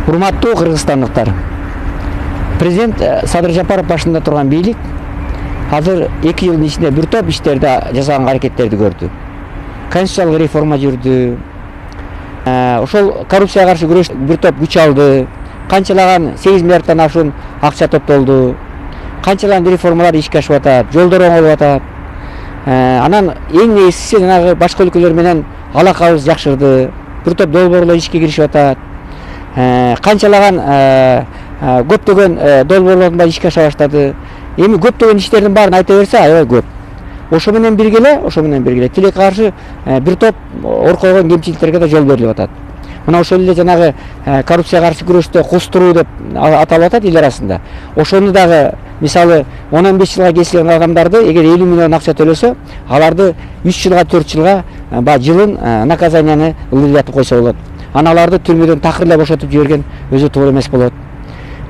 Урматтуу кыргызстандыктар, президент Садыр Жапаров башында турган бийлик азыр 2 жылдын ичинде бир топ иштерди жасаган аракеттерди көрдү. Конституциялык реформа жүрдү. Ошол коррупцияга каршы күрөш бир топ күч алды. Канчалаган 8 миллиардтан ашуун акча топтолду. Канчалаган реформалар ишке ашып атат, жолдор оңолуп атат. Анан эң негизгиси жанагы башка өлкөлөр менен алакабыз жакшырды. Бир топ долбоорлор ишке киришип атат. Канчалаган көптөгөн долбоорлордун баары ишке аша баштады. Эми көптөгөн иштердин баарын айта берсе аябай көп. Ошо менен биргеле тилекке каршы бир топ ор койгон кемчиликтерге да жол берилип атат. Мына ошол эле жанагы коррупцияга каршы күрөштө кустуруу деп аталып атат эл арасында. Ошону дагы мисалы 15 жылга кесилген адамдарды эгер 50 миллион акча төлөсө, аларды 3 жылга 4 жылга жылын наказанияны ылдыратып койсо болот. Аналарды түрмөдөн такыр бошотуп жиберген өзү туура эмес болот.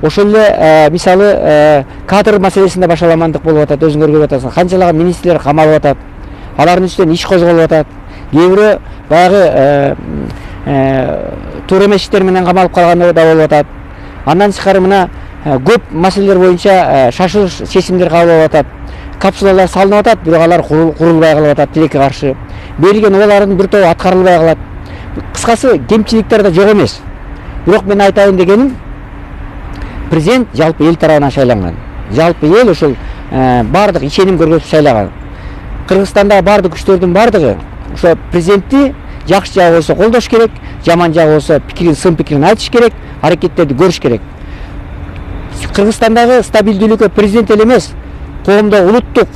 Ошол эле мисалы кадр маселесинде башаламандык болуп атат, өзүңөр көрүп атасыңар. Канчалаган министрлер камалып атат. Алардын үстүнөн иш козголуп атат. Кээ бирөө баягы туура эмес иштер менен камалып калганы да болуп атат. Андан тышкары мына көп маселелер боюнча шашылыш чечимдер кабыл алып атат. Капсулалар салынып атат, бирок алар курулбай калып атат тилекке каршы. Берилген ойлордун бир тобу аткарылбай калат. Кыскасы кемчиликтер да жок эмес. Бирок мен айтайын дегеним, президент жалпы эл тарабынан шайланган. Жалпы эл ошол бардык ишеним көргөзүп шайлаган. Кыргызстандагы бардык күчтөрдүн бардыгы ошо президентти жакшы жагы болсо колдош керек, жаман жагы болсо пикирин, сын пикирин айтыш керек, аракеттерди көрүш керек. Кыргызстандагы стабилдүүлүккө президент эле эмес, коомдо улуттук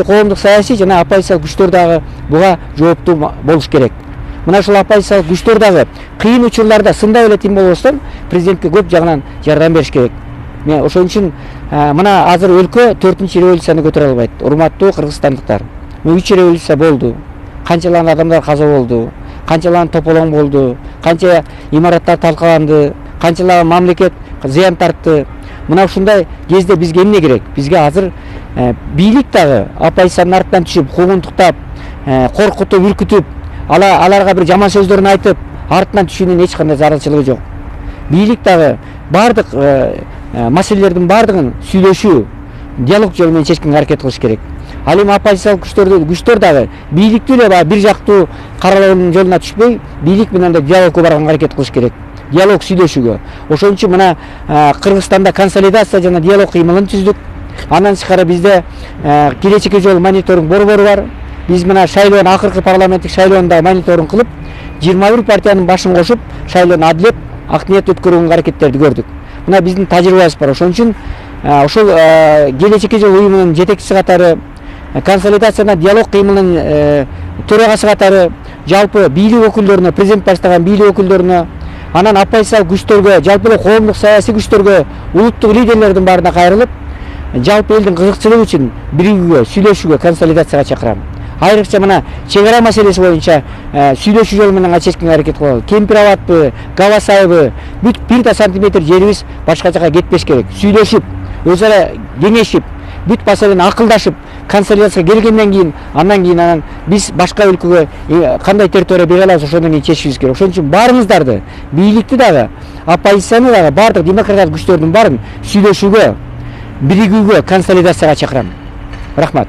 коомдук саясий жана оппозициялык күчтөр дагы буга жооптуу болуш керек. Мына ушул оппозициялык күчтөр дагы кыйын учурларда сындай эле тим болбостон президентке көп жагынан жардам бериш керек. Мен ошон үчүн мына азыр өлкө 4-чү революцияны көтөрө албайт. Урматтуу кыргызстандыктар, 3 революция болду. Канчалаган адамдар каза болду, канчалаган тополоң болду, канча имараттар талкаланды, канчалаган мамлекет зыян тартты. Мына ушундай кезде бизге эмне керек? Бизге азыр бийлик дагы оппозициянын артынан түшүп, куугунтуктап, коркутуп, үркүтүп, аларга бир жаман сөздөрүн айтып, артынан түшүүнүн эч кандай зарылчылыгы жок. Бийлик дагы бардык маселелердин бардыгын сүйлөшүү, диалог жолу менен чечкенге аракет кылыш керек. Ал эми оппозициялык күчтөр дагы бийликти эле бир жактуу каралоонун жолуна түшпөй, бийлик менен да диалогко барганга аракет кылыш керек. Диалог сүйлөшүүгө. Ошон үчүн мына Кыргызстанда консолидация жана диалог кыймылын түздүк. Андан тышкары бизде келечекке жол мониторинг борбору бар. Биз мына шайлоонун акыркы парламенттик шайлоону мониторинг кылып, 21 партиянын башын кошуп, шайлоону адилет, ак ниет өткөрүүгө аракеттерди көрдүк. Мына биздин тажрыйбабыз бар. Ошон үчүн ошол келечекке жол уюмунун жетекчиси катары, консолидацияна диалог кыймылынын төрагасы катары, жалпы бийлик өкүлдөрүнө, президент баштаган бийлик өкүлдөрүнө, анан оппозициялык күчтөргө, жалпы эле коомдук саясий күчтөргө, улуттук лидерлердин баарына кайрылып, жалпы элдин кызыкчылыгы үчүн биригүүгө, сүйлөшүүгө, консолидацияга чакырам. Айрыкча мына чек ара маселеси боюнча сүйлөшүү жолу менен чечкенге аракет кылалы. Кемпир абадпы, Гавасайбы, бир да сантиметр жерибиз башка жака кетпеш керек. Сүйлөшүп, өз ара кеңешип, бүт маселени акылдашып, консолидацияга келгенден кийин, анан биз башка өлкөгө кандай территория бере алабыз, ошондон кийин чечишибиз керек. Ошон үчүн баарыңыздарды, бийликти дагы, оппозицияны дагы, бардык демократиялык күчтөрдүн баарын сүйлөшүүгө, биригүүгө, консолидацияга чакырам. Рахмат.